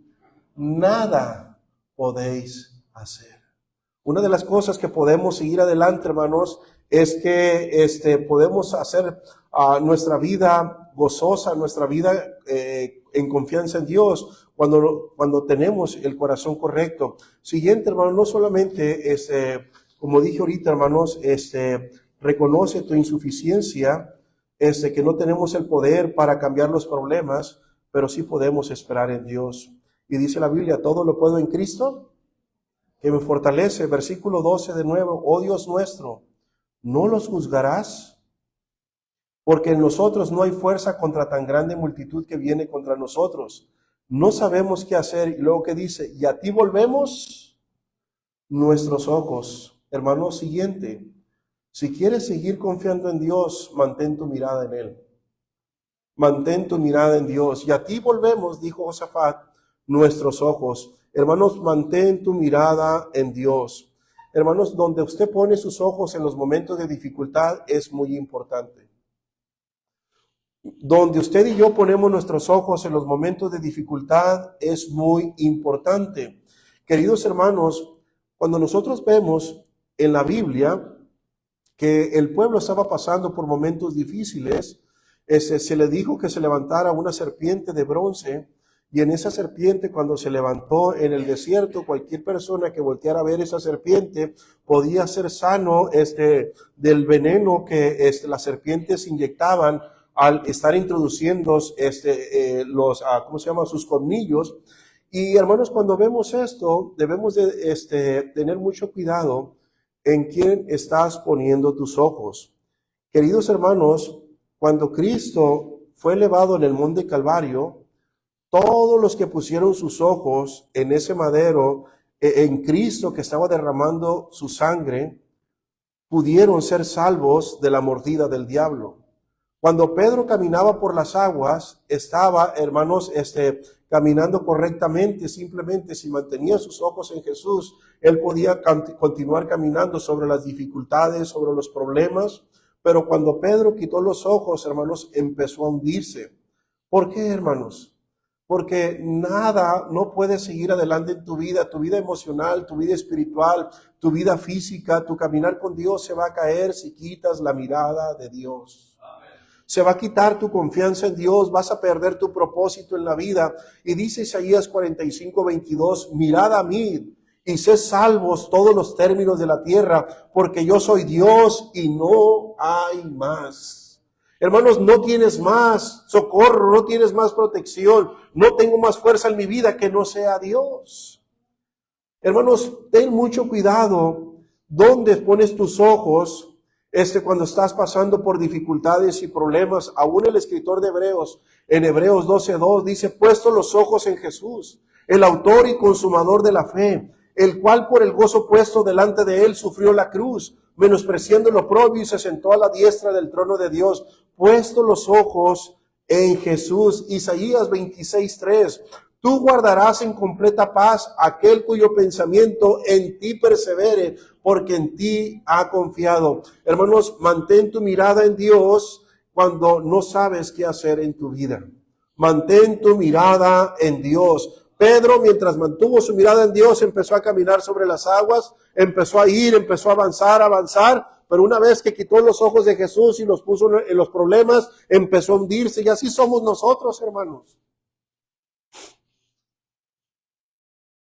nada podéis hacer. Una de las cosas que podemos seguir adelante, hermanos, es que podemos hacer nuestra vida gozosa, nuestra vida en confianza en Dios, cuando tenemos el corazón correcto. Siguiente, hermano, no solamente, como dije ahorita, hermanos, reconoce tu insuficiencia, que no tenemos el poder para cambiar los problemas, pero sí podemos esperar en Dios. Y dice la Biblia, todo lo puedo en Cristo, que me fortalece. Versículo 12 de nuevo, oh Dios nuestro, ¿no los juzgarás? Porque en nosotros no hay fuerza contra tan grande multitud que viene contra nosotros. No sabemos qué hacer. Y luego que dice, y a ti volvemos nuestros ojos. Hermano, siguiente, si quieres seguir confiando en Dios, mantén tu mirada en Él. Mantén tu mirada en Dios. Y a ti volvemos, dijo Josafat, nuestros ojos. Hermanos, mantén tu mirada en Dios. Hermanos, donde usted pone sus ojos en los momentos de dificultad es muy importante. Donde usted y yo ponemos nuestros ojos en los momentos de dificultad es muy importante. Queridos hermanos, cuando nosotros vemos en la Biblia que el pueblo estaba pasando por momentos difíciles, se le dijo que se levantara una serpiente de bronce, y en esa serpiente, cuando se levantó en el desierto, cualquier persona que volteara a ver esa serpiente podía ser sano del veneno que las serpientes inyectaban al estar introduciendo ¿cómo se llama? Sus colmillos. Y hermanos, cuando vemos esto, debemos de tener mucho cuidado en quién estás poniendo tus ojos. Queridos hermanos, cuando Cristo fue elevado en el monte Calvario, todos los que pusieron sus ojos en ese madero, en Cristo que estaba derramando su sangre, pudieron ser salvos de la mordida del diablo. Cuando Pedro caminaba por las aguas, estaba, hermanos, caminando correctamente. Simplemente si mantenía sus ojos en Jesús, él podía continuar caminando sobre las dificultades, sobre los problemas. Pero cuando Pedro quitó los ojos, hermanos, empezó a hundirse. ¿Por qué, hermanos? Porque nada no puede seguir adelante en tu vida emocional, tu vida espiritual, tu vida física, tu caminar con Dios se va a caer si quitas la mirada de Dios. Se va a quitar tu confianza en Dios, vas a perder tu propósito en la vida. Y dice Isaías 45:22, mirad a mí y sed salvos todos los términos de la tierra, porque yo soy Dios y no hay más. Hermanos, no tienes más socorro, no tienes más protección, no tengo más fuerza en mi vida que no sea Dios. Hermanos, ten mucho cuidado dónde pones tus ojos cuando estás pasando por dificultades y problemas. Aún el escritor de Hebreos, en Hebreos 12:2, dice, puesto los ojos en Jesús, el autor y consumador de la fe, el cual por el gozo puesto delante de él sufrió la cruz, menospreciando lo oprobio y se sentó a la diestra del trono de Dios. Puesto los ojos en Jesús. Isaías 26:3. Tú guardarás en completa paz aquel cuyo pensamiento en ti persevere, porque en ti ha confiado. Hermanos, mantén tu mirada en Dios cuando no sabes qué hacer en tu vida. Mantén tu mirada en Dios. Pedro, mientras mantuvo su mirada en Dios, empezó a caminar sobre las aguas, empezó a ir, empezó a avanzar, pero una vez que quitó los ojos de Jesús y los puso en los problemas, empezó a hundirse, y así somos nosotros, hermanos.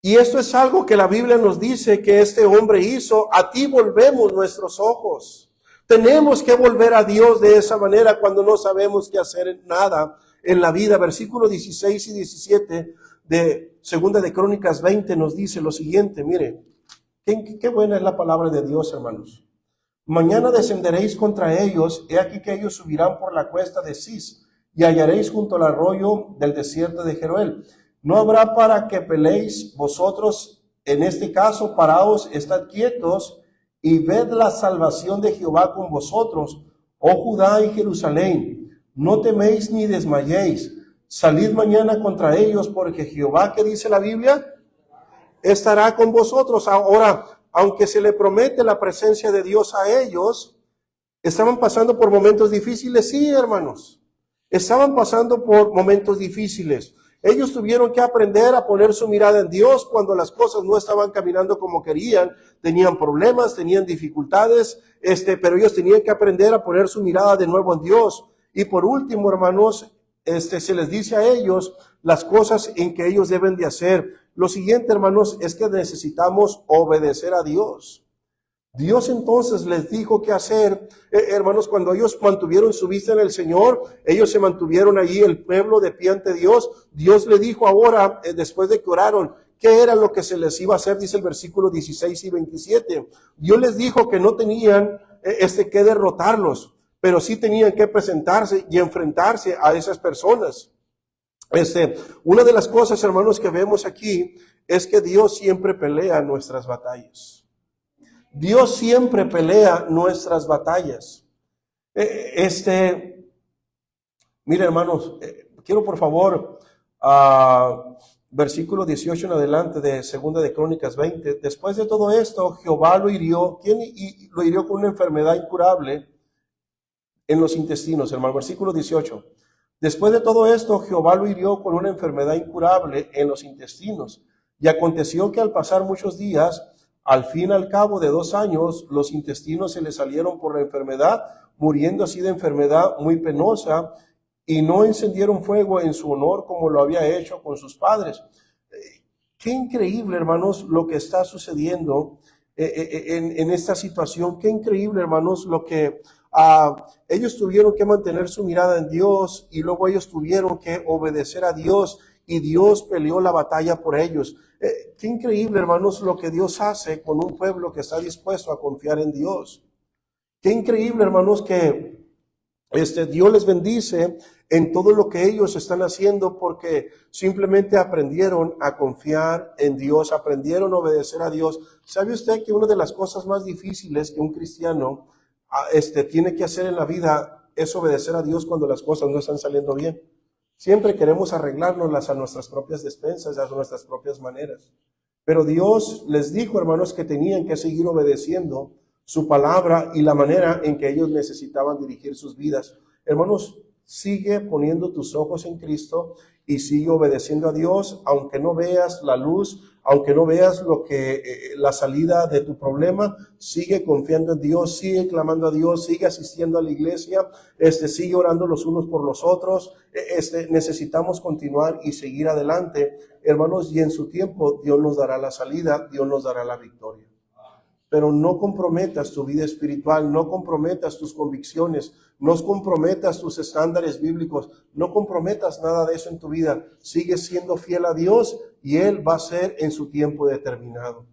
Y esto es algo que la Biblia nos dice que este hombre hizo. A ti volvemos nuestros ojos. Tenemos que volver a Dios de esa manera cuando no sabemos qué hacer en nada en la vida. Versículos 16 y 17 de Segunda de Crónicas 20 nos dice lo siguiente. Mire, qué buena es la palabra de Dios, hermanos. Mañana descenderéis contra ellos, he aquí que ellos subirán por la cuesta de Cis, y hallaréis junto al arroyo del desierto de Jeruel. No habrá para que peleéis vosotros, en este caso paraos, estad quietos, y ved la salvación de Jehová con vosotros, oh Judá y Jerusalén. No teméis ni desmayéis, salid mañana contra ellos, porque Jehová, ¿qué dice la Biblia? Estará con vosotros. Ahora, aunque se le promete la presencia de Dios a ellos, estaban pasando por momentos difíciles, sí, hermanos. Estaban pasando por momentos difíciles. Ellos tuvieron que aprender a poner su mirada en Dios cuando las cosas no estaban caminando como querían. Tenían problemas, tenían dificultades, pero ellos tenían que aprender a poner su mirada de nuevo en Dios. Y por último, hermanos, se les dice a ellos las cosas en que ellos deben de hacer. Lo siguiente, hermanos, es que necesitamos obedecer a Dios. Dios entonces les dijo qué hacer. Hermanos, cuando ellos mantuvieron su vista en el Señor, ellos se mantuvieron allí, el pueblo de pie ante Dios. Dios le dijo ahora, después de que oraron, qué era lo que se les iba a hacer, dice el versículo 16 y 27. Dios les dijo que no tenían que derrotarlos, pero sí tenían que presentarse y enfrentarse a esas personas. Una de las cosas, hermanos, que vemos aquí es que Dios siempre pelea nuestras batallas. Dios siempre pelea nuestras batallas. Mire, hermanos, quiero por favor, versículo 18 en adelante de Segunda de Crónicas 20. Después de todo esto, Jehová lo hirió. ¿Quién lo hirió con una enfermedad incurable en los intestinos, hermano? Versículo 18. Después de todo esto, Jehová lo hirió con una enfermedad incurable en los intestinos. Y aconteció que al pasar muchos días, Al fin, al cabo de 2 años, los intestinos se le salieron por la enfermedad, muriendo así de enfermedad muy penosa, y no encendieron fuego en su honor como lo había hecho con sus padres. Qué increíble, hermanos, lo que está sucediendo en esta situación. Qué increíble, hermanos, lo que ellos tuvieron que mantener su mirada en Dios, y luego ellos tuvieron que obedecer a Dios, y Dios peleó la batalla por ellos. Qué increíble, hermanos, lo que Dios hace con un pueblo que está dispuesto a confiar en Dios. Qué increíble, hermanos, que Dios les bendice en todo lo que ellos están haciendo, porque simplemente aprendieron a confiar en Dios, aprendieron a obedecer a Dios. ¿Sabe usted que una de las cosas más difíciles que un cristiano tiene que hacer en la vida es obedecer a Dios cuando las cosas no están saliendo bien? Siempre queremos arreglárnoslas a nuestras propias despensas, a nuestras propias maneras. Pero Dios les dijo, hermanos, que tenían que seguir obedeciendo su palabra y la manera en que ellos necesitaban dirigir sus vidas. Hermanos, sigue poniendo tus ojos en Cristo y sigue obedeciendo a Dios, aunque no veas la luz, aunque no veas la salida de tu problema. Sigue confiando en Dios, sigue clamando a Dios, sigue asistiendo a la iglesia, sigue orando los unos por los otros. Necesitamos continuar y seguir adelante, hermanos, y en su tiempo Dios nos dará la salida, Dios nos dará la victoria. Pero no comprometas tu vida espiritual, no comprometas tus convicciones, no comprometas tus estándares bíblicos, no comprometas nada de eso en tu vida. Sigue siendo fiel a Dios y Él va a ser en su tiempo determinado.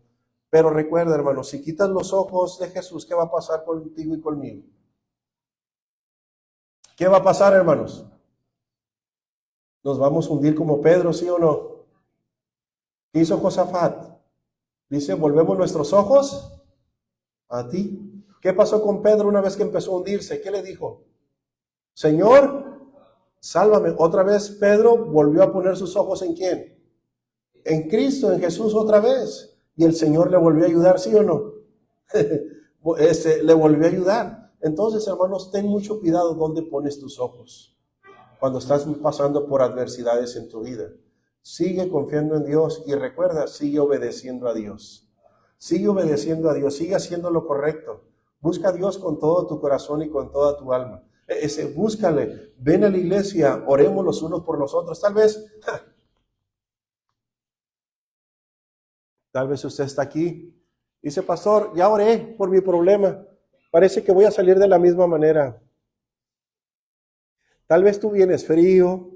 Pero recuerda, hermanos, si quitas los ojos de Jesús, ¿qué va a pasar contigo y conmigo? ¿Qué va a pasar, hermanos? ¿Nos vamos a hundir como Pedro, sí o no? ¿Qué hizo Josafat? Dice, volvemos nuestros ojos a ti. ¿Qué pasó con Pedro una vez que empezó a hundirse? ¿Qué le dijo? Señor, sálvame. Otra vez Pedro volvió a poner sus ojos ¿en quién? En Cristo, en Jesús otra vez. Y el Señor le volvió a ayudar, ¿sí o no? Le volvió a ayudar. Entonces, hermanos, ten mucho cuidado dónde pones tus ojos cuando estás pasando por adversidades en tu vida. Sigue confiando en Dios y recuerda, sigue obedeciendo a Dios. Sigue obedeciendo a Dios, sigue haciendo lo correcto. Busca a Dios con todo tu corazón y con toda tu alma. Búscale, ven a la iglesia, oremos los unos por los otros. Tal vez usted está aquí. Dice, pastor, ya oré por mi problema. Parece que voy a salir de la misma manera. Tal vez tú vienes frío,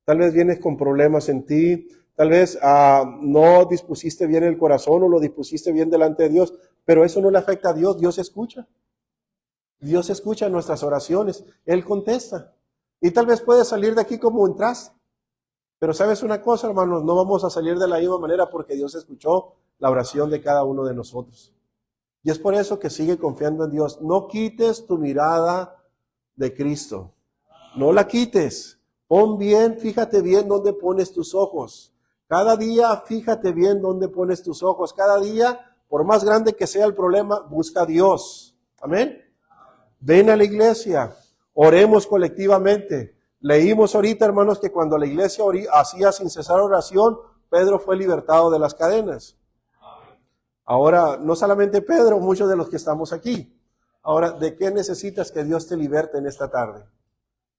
tal vez vienes con problemas en ti, tal vez no dispusiste bien el corazón o lo dispusiste bien delante de Dios, pero eso no le afecta a Dios. Dios escucha. Dios escucha nuestras oraciones. Él contesta. Y tal vez puedes salir de aquí como entraste. Pero ¿sabes una cosa, hermanos? No vamos a salir de la misma manera porque Dios escuchó la oración de cada uno de nosotros. Y es por eso que sigue confiando en Dios. No quites tu mirada de Cristo. No la quites. Pon bien, fíjate bien dónde pones tus ojos. Cada día fíjate bien dónde pones tus ojos. Cada día, por más grande que sea el problema, busca a Dios. Amén. Ven a la iglesia. Oremos colectivamente. Leímos ahorita, hermanos, que cuando la iglesia hacía sin cesar oración, Pedro fue libertado de las cadenas. Ahora, no solamente Pedro, muchos de los que estamos aquí. Ahora, ¿de qué necesitas que Dios te liberte en esta tarde?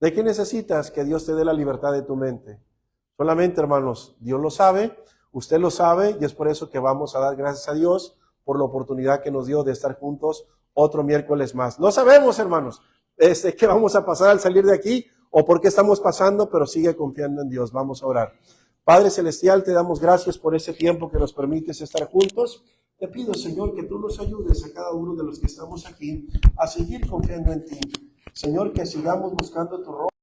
¿De qué necesitas que Dios te dé la libertad de tu mente? Solamente, hermanos, Dios lo sabe, usted lo sabe, y es por eso que vamos a dar gracias a Dios por la oportunidad que nos dio de estar juntos otro miércoles más. No sabemos, hermanos, qué vamos a pasar al salir de aquí o por qué estamos pasando, pero sigue confiando en Dios. Vamos a orar. Padre Celestial, te damos gracias por ese tiempo que nos permites estar juntos. Te pido, Señor, que tú nos ayudes a cada uno de los que estamos aquí a seguir confiando en ti. Señor, que sigamos buscando tu rostro.